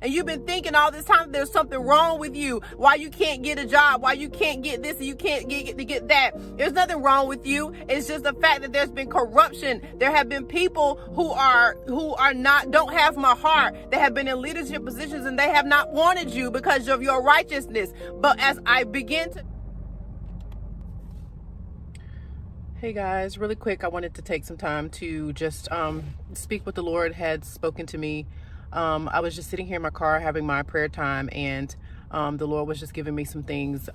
And you've been thinking all this time there's something wrong with you, why you can't get a job, why you can't get this and you can't get that. There's nothing wrong with you. It's just the fact that there's been corruption. There have been people who don't have my heart. They have been in leadership positions and they have not wanted you because of your righteousness. But as I begin to... Hey guys, really quick, I wanted to take some time to just speak what the Lord had spoken to me. I was just sitting here in my car having my prayer time, and the Lord was just giving me some things.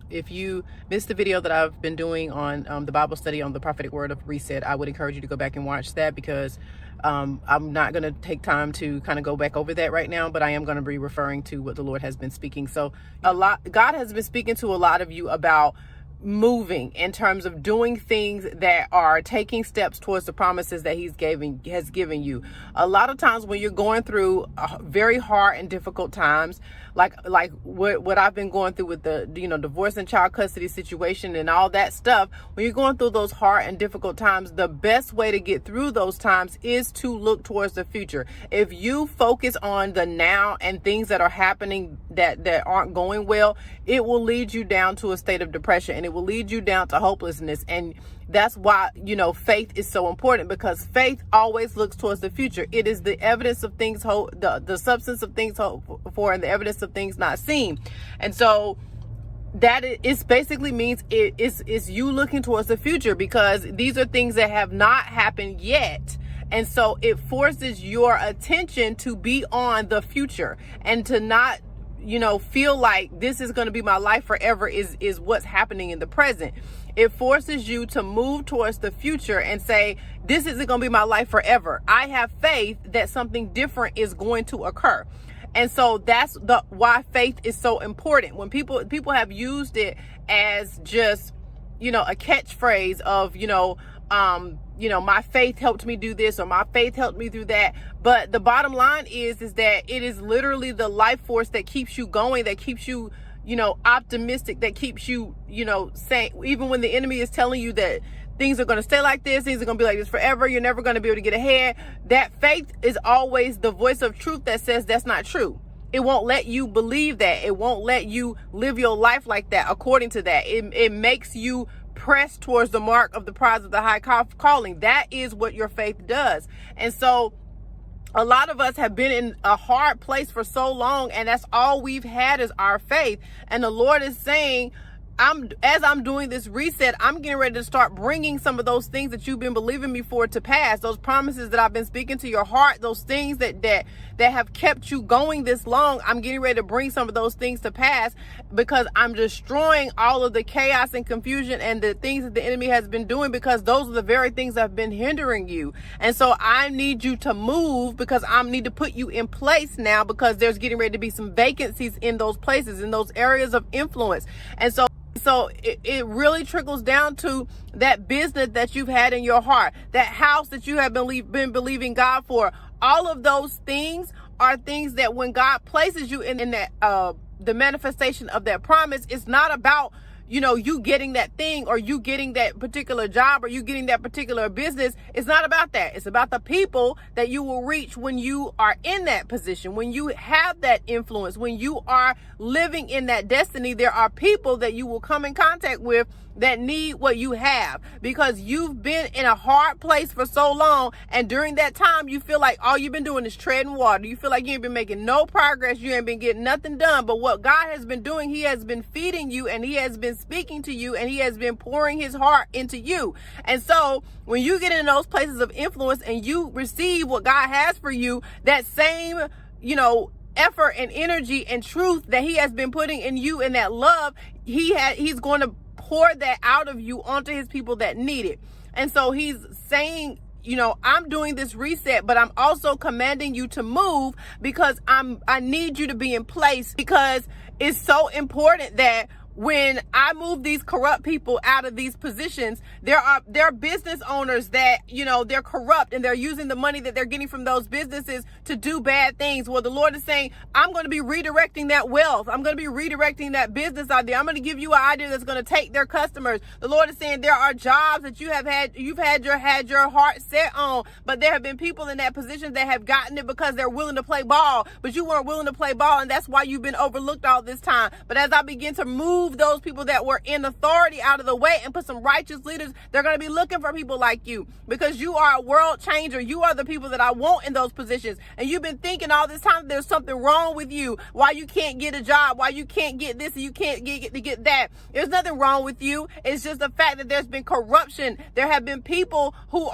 If you missed the video that I've been doing on the Bible study on the prophetic word of reset, I would encourage you to go back and watch that, because I'm not going to take time to kind of go back over that right now, but I am going to be referring to what the Lord has been speaking. So God has been speaking to a lot of you about moving in terms of doing things that are taking steps towards the promises that has given you. A lot of times when you're going through very hard and difficult times, like what I've been going through with the divorce and child custody situation and all that stuff, when you're going through those hard and difficult times, the best way to get through those times is to look towards the future. If you focus on the now and things that are happening that aren't going well, it will lead you down to a state of depression, and it will lead you down to hopelessness. And that's why, faith is so important, because faith always looks towards the future. It is the evidence of things hoped, the substance of things hoped for, and the evidence of things not seen. And so that is basically means it's you looking towards the future, because these are things that have not happened yet. And so it forces your attention to be on the future, and to not feel like this is going to be my life forever is what's happening in the present. It forces you to move towards the future and say, this isn't going to be my life forever. I have faith that something different is going to occur. And so that's why faith is so important. When people have used it as just, a catchphrase of, my faith helped me do this, or my faith helped me do that. But the bottom line is that it is literally the life force that keeps you going, that keeps you, optimistic, that keeps you, saying, even when the enemy is telling you that things are going to stay like this, things are going to be like this forever, you're never going to be able to get ahead, that faith is always the voice of truth that says that's not true. It won't let you believe that. It won't let you live your life like that, according to that. It makes you press towards the mark of the prize of the high calling. That is what your faith does. And so a lot of us have been in a hard place for so long, and that's all we've had is our faith. And the Lord is saying, as I'm doing this reset, I'm getting ready to start bringing some of those things that you've been believing me for to pass. Those promises that I've been speaking to your heart, those things that have kept you going this long. I'm getting ready to bring some of those things to pass, because I'm destroying all of the chaos and confusion and the things that the enemy has been doing, because those are the very things that have been hindering you. And so I need you to move, because I need to put you in place now, because there's getting ready to be some vacancies in those places, in those areas of influence. And so it really trickles down to that business that you've had in your heart, that house that you have been believing God for. All of those things are things that when God places you in that the manifestation of that promise, it's not about you getting that thing, or you getting that particular job, or you getting that particular business. It's not about that. It's about the people that you will reach when you are in that position, when you have that influence, when you are living in that destiny. There are people that you will come in contact with that need what you have, because you've been in a hard place for so long. And during that time, you feel like all you've been doing is treading water. You feel like you ain't been making no progress. You ain't been getting nothing done. But what God has been doing, he has been feeding you, and he has been speaking to you, and he has been pouring his heart into you. And so when you get in those places of influence and you receive what God has for you, that same, effort and energy and truth that he has been putting in you, and that love, he's going to pour that out of you onto his people that need it. And so he's saying, I'm doing this reset, but I'm also commanding you to move, because I need you to be in place, because it's so important that when I move these corrupt people out of these positions, there are business owners that, they're corrupt and they're using the money that they're getting from those businesses to do bad things. Well, the Lord is saying, I'm going to be redirecting that wealth. I'm going to be redirecting that business idea. I'm going to give you an idea that's going to take their customers. The Lord is saying there are jobs that you've had your heart set on, but there have been people in that position that have gotten it because they're willing to play ball, but you weren't willing to play ball, and that's why you've been overlooked all this time. But as I begin to move those people that were in authority out of the way and put some righteous leaders, they're going to be looking for people like you, because you are a world changer. You are the people that I want in those positions. And you've been thinking all this time there's something wrong with you, why you can't get a job, why you can't get this and you can't get that. There's nothing wrong with you. It's just the fact that there's been corruption. There have been people who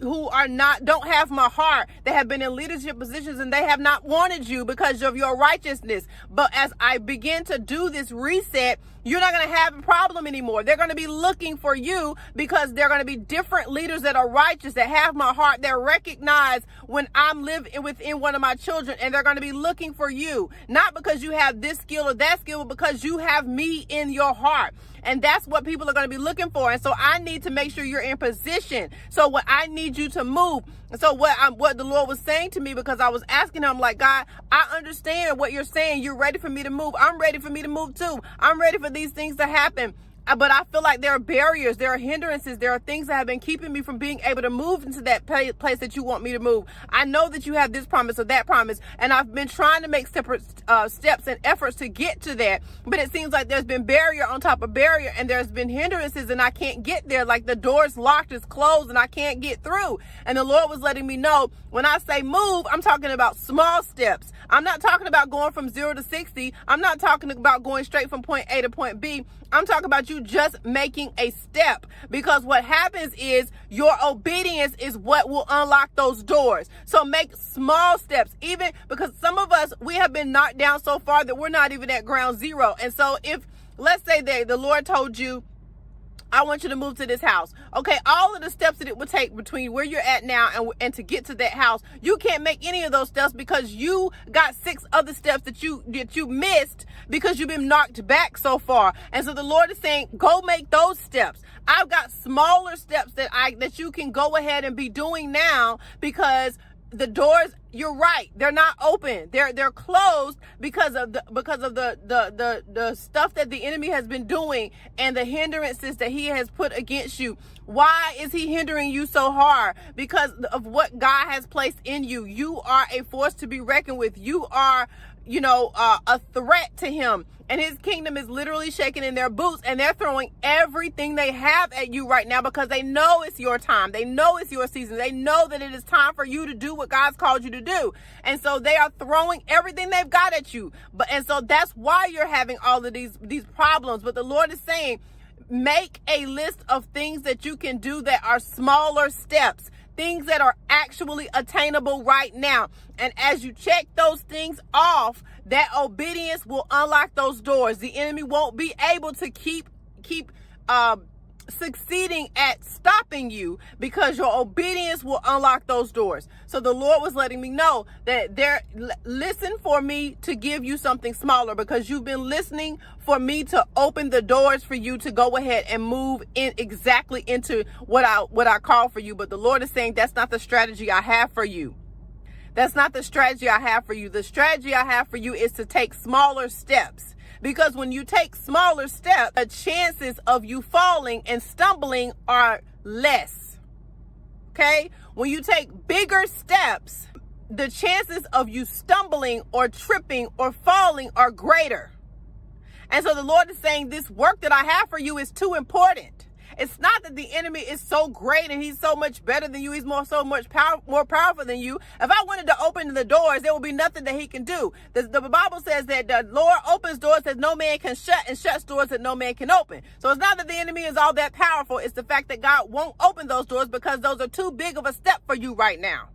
don't have my heart. They have been in leadership positions and they have not wanted you because of your righteousness. But as I begin to do this reset, you're not going to have a problem anymore. They're going to be looking for you because they're going to be different leaders that are righteous, that have my heart, that recognize when I'm living within one of my children, and they're going to be looking for you, not because you have this skill or that skill, but because you have me in your heart. And that's what people are going to be looking for. And so I need to make sure you're in position. So what I need you to move. So what the Lord was saying to me, because I was asking him, like, God, I understand what you're saying. You're ready for me to move. I'm ready for me to move too. I'm ready for these things to happen. But I feel like there are barriers, there are hindrances, there are things that have been keeping me from being able to move into that place that you want me to move. I know that you have this promise or that promise, and I've been trying to make separate steps and efforts to get to that. But it seems like there's been barrier on top of barrier, and there's been hindrances, and I can't get there. Like the door's locked, it's closed, and I can't get through. And the Lord was letting me know, when I say move, I'm talking about small steps. I'm not talking about going from 0 to 60. I'm not talking about going straight from point A to point B. I'm talking about you just making a step, because what happens is your obedience is what will unlock those doors. So make small steps, even because some of us, we have been knocked down so far that we're not even at ground zero. And so if, let's say the Lord told you, I want you to move to this house. Okay, all of the steps that it would take between where you're at now and to get to that house, you can't make any of those steps because you got 6 other steps that you missed because you've been knocked back so far. And so the Lord is saying, go make those steps. I've got smaller steps that you can go ahead and be doing now, because the doors, you're right, they're not open. They're closed because of the stuff that the enemy has been doing and the hindrances that he has put against you. Why is he hindering you so hard? Because of what God has placed in you. You are a force to be reckoned with. You are, a threat to him. And his kingdom is literally shaking in their boots, and they're throwing everything they have at you right now because they know it's your time. They know it's your season. They know that it is time for you to do what God's called you to do. And so they are throwing everything they've got at you. And so that's why you're having all of these problems. But the Lord is saying, make a list of things that you can do that are smaller steps, things that are actually attainable right now. And as you check those things off, that obedience will unlock those doors. The enemy won't be able to keep succeeding at stopping you, because your obedience will unlock those doors. So the Lord was letting me know that listen for me to give you something smaller, because you've been listening for me to open the doors for you to go ahead and move in exactly into what I call for you. But the Lord is saying, that's not the strategy I have for you. That's not the strategy I have for you. The strategy I have for you is to take smaller steps. Because when you take smaller steps, the chances of you falling and stumbling are less. Okay? When you take bigger steps, the chances of you stumbling or tripping or falling are greater. And so the Lord is saying, this work that I have for you is too important. It's not that the enemy is so great and he's so much better than you. He's more powerful than you. If I wanted to open the doors, there will be nothing that he can do. The Bible says that the Lord opens doors that no man can shut, and shuts doors that no man can open. So it's not that the enemy is all that powerful. It's the fact that God won't open those doors because those are too big of a step for you right now.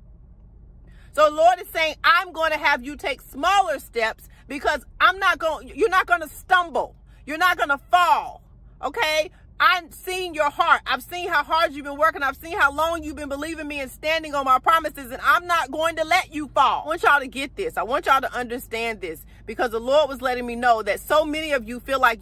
So the Lord is saying, I'm going to have you take smaller steps, because you're not going to stumble. You're not going to fall. Okay? I've seen your heart. I've seen how hard you've been working. I've seen how long you've been believing me and standing on my promises, and I'm not going to let you fall. I want y'all to get this. I want y'all to understand this, because the Lord was letting me know that so many of you feel like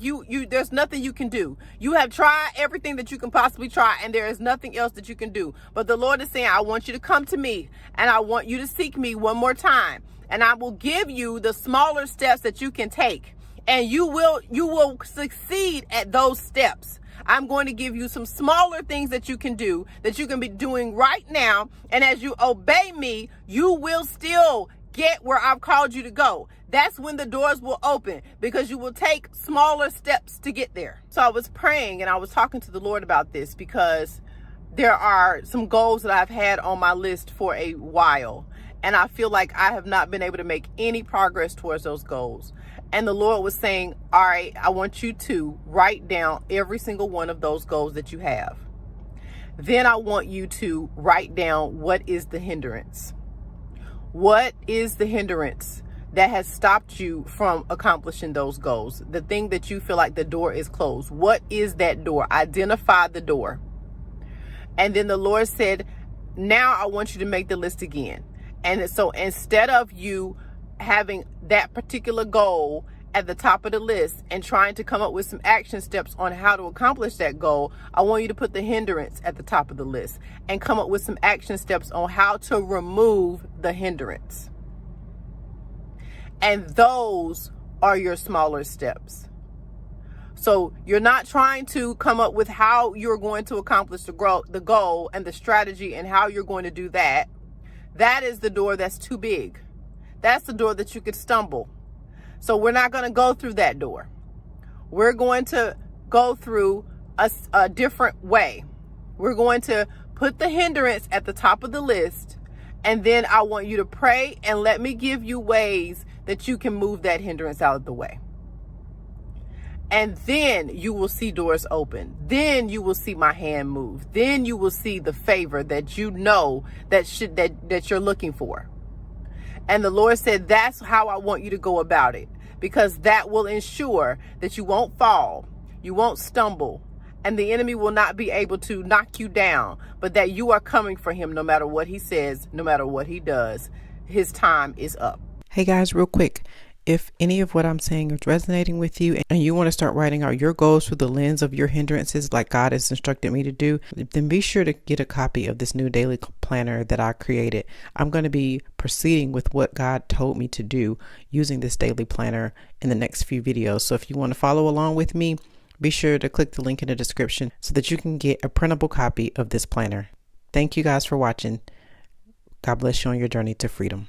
there's nothing you can do. You have tried everything that you can possibly try, and there is nothing else that you can do. But the Lord is saying, I want you to come to me, and I want you to seek me one more time, and I will give you the smaller steps that you can take, and you will succeed at those steps. I'm going to give you some smaller things that you can do, that you can be doing right now. And as you obey me, you will still get where I've called you to go. That's when the doors will open, because you will take smaller steps to get there. So I was praying and I was talking to the Lord about this, because there are some goals that I've had on my list for a while, and I feel like I have not been able to make any progress towards those goals. And the Lord was saying, all right, I want you to write down every single one of those goals that you have. Then I want you to write down, what is the hindrance? What is the hindrance that has stopped you from accomplishing those goals? The thing that you feel like the door is closed. What is that door? Identify the door. And then the Lord said, now I want you to make the list again. And so instead of you having that particular goal at the top of the list and trying to come up with some action steps on how to accomplish that goal, I want you to put the hindrance at the top of the list and come up with some action steps on how to remove the hindrance. And those are your smaller steps. So you're not trying to come up with how you're going to accomplish the goal and the strategy and how you're going to do that. That is the door that's too big. That's the door that you could stumble. So we're not going to go through that door. We're going to go through a different way. We're going to put the hindrance at the top of the list. And then I want you to pray and let me give you ways that you can move that hindrance out of the way. And then you will see doors open. Then you will see my hand move. Then you will see the favor that you know that you're looking for. And the Lord said, that's how I want you to go about it, because that will ensure that you won't fall, you won't stumble, and the enemy will not be able to knock you down, but that you are coming for him no matter what he says, no matter what he does. His time is up. Hey guys, real quick. If any of what I'm saying is resonating with you and you want to start writing out your goals through the lens of your hindrances like God has instructed me to do, then be sure to get a copy of this new daily planner that I created. I'm going to be proceeding with what God told me to do using this daily planner in the next few videos. So if you want to follow along with me, be sure to click the link in the description so that you can get a printable copy of this planner. Thank you guys for watching. God bless you on your journey to freedom.